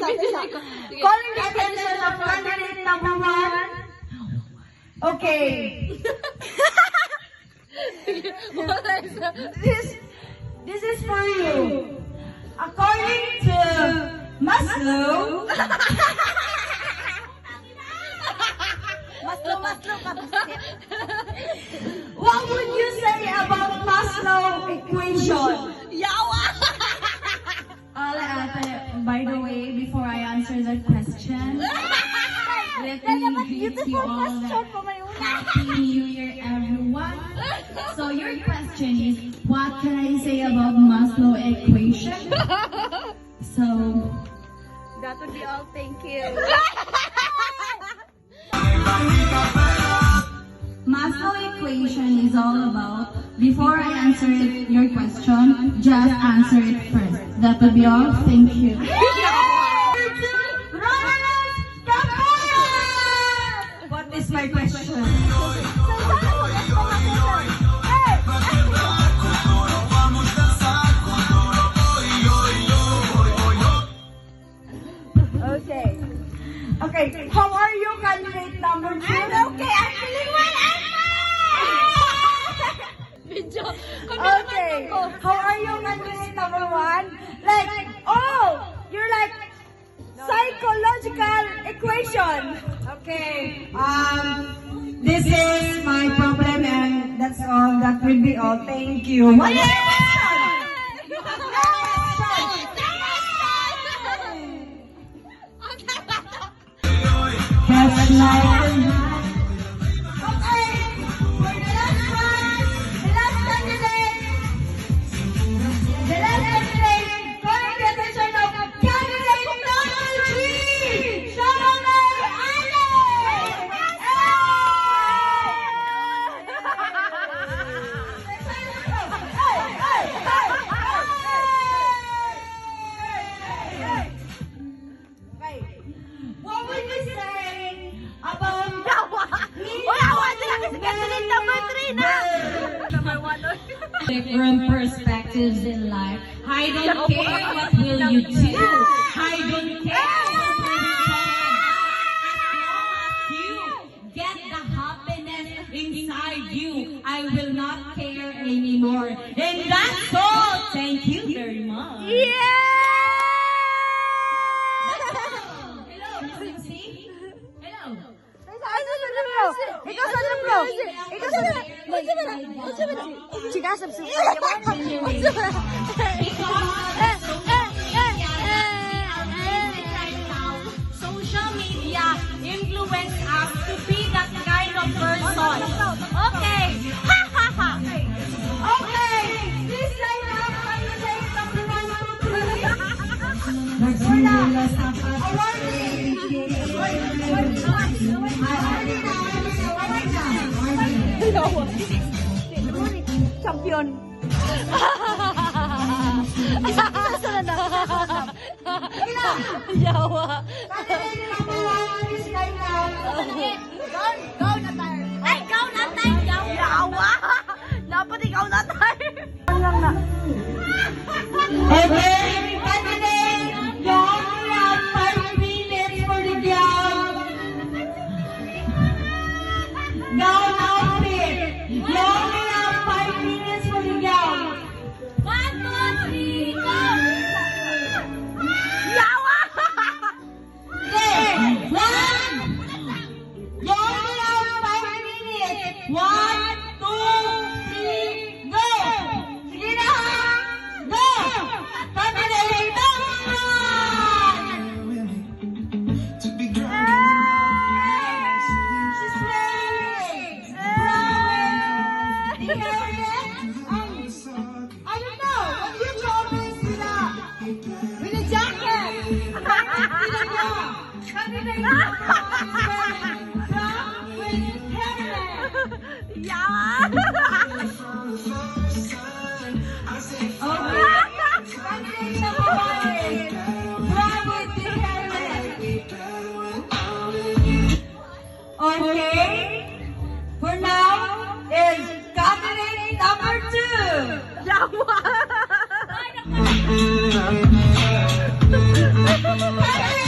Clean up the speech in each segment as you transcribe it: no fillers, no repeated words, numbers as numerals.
Calling the attention of candidate number 1. Okay. This is for you. According to Maslow. What would you say about Maslow equation? Yawa! By the way, before I answer that question, let me greet you all Happy New Year, everyone. So your question is, what can I say about Maslow equation? So, That would be all. Thank you. Maslow equation is all about, before I answer your question, just answer it first. That will be all. Thank you. What is my question? Okay. Okay, how are you, candidate number 2? I'm okay. I'm feeling well. Video. Okay, how are you, candidate number 1? Like, oh, you're like psychological equation. Okay, this is my problem and that's all. That will be all. Thank you. What is your question? Have a nice What would you say about Different perspectives in life. I don't care what will you do. I don't care what will you do. As long as you get the happiness inside you, I will not care anymore. And that's all. Thank you very much. Hello, Susie. Hello. Ikaw sa bro. Ikaw sa Chika sa Social media influence us to be that kind of person. Okay. Ha ha ha. Okay, this line up candidate number 1, 2, 3. Champion. Yawa. Candidate number 1 is line up. Go na tayo. Ay, go na tayo. Yawa. Dapat ikaw na tayo. Okay, candidate, you only have 5 minutes for the job. Gown outfit. You only have 5 minutes for the job. 1, 2, 3, go. Yawa. Okay, 1. You only have 5 minutes. 1, 2, 3, go. Sige na. Go. Candidate number 1. She's ready. I don't know. What your job is with a jacket. Candidate number 1 with hairnet. Yawa. Okay. Candidate number 1 is brown with the hairnet. Okay. For now is candidate number 2. Yawa. Candidate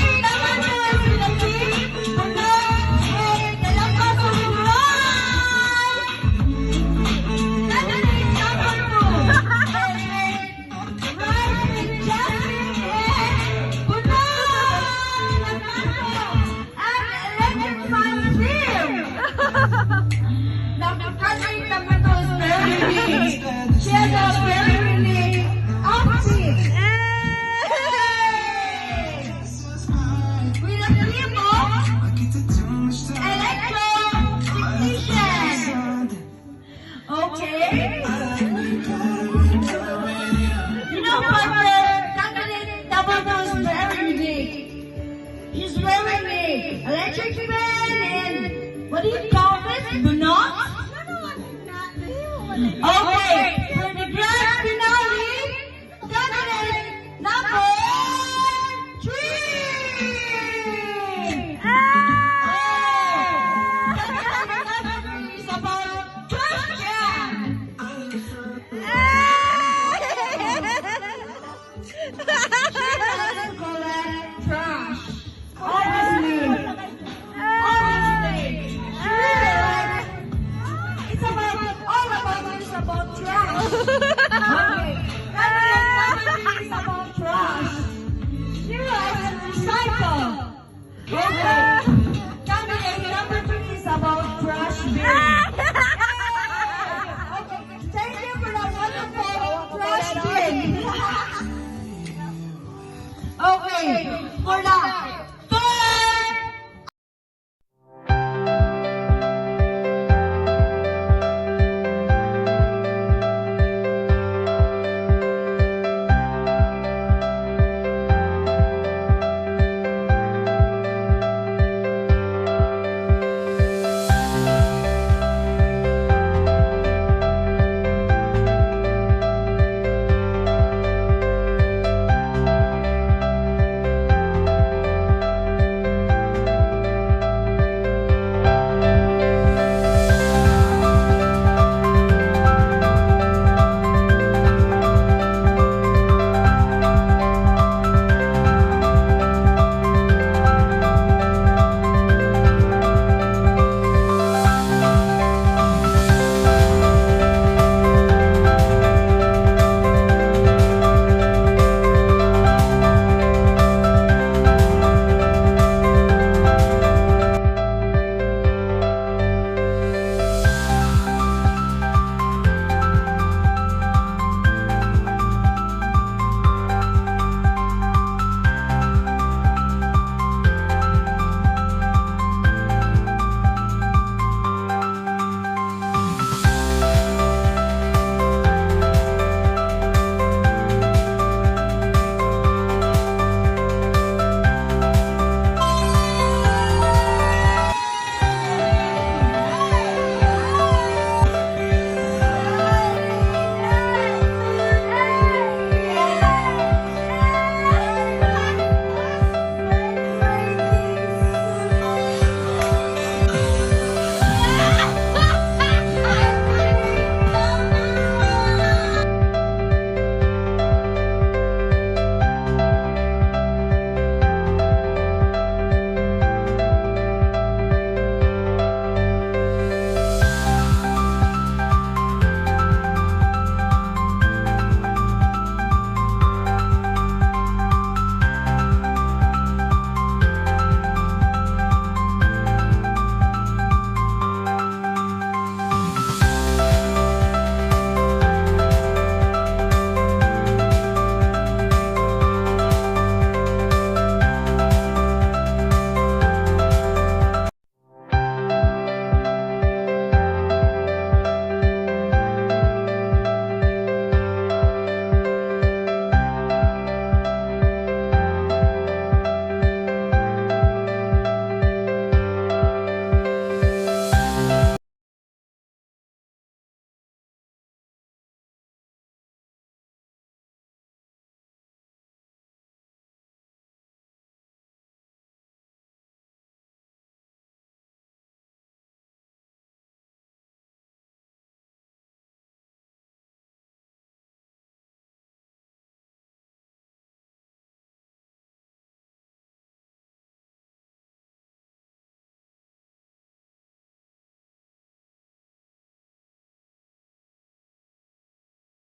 the theme of electro-technician. Okay? You know what, the candidate double is very unique. He's wearing a electric fan and what do you call this? Bunot? Okay, for the grand finale, candidate number 3! It's about trash can. Collect trash. Obviously. It's all about trash. Okay. It's about trash. She likes to recycle.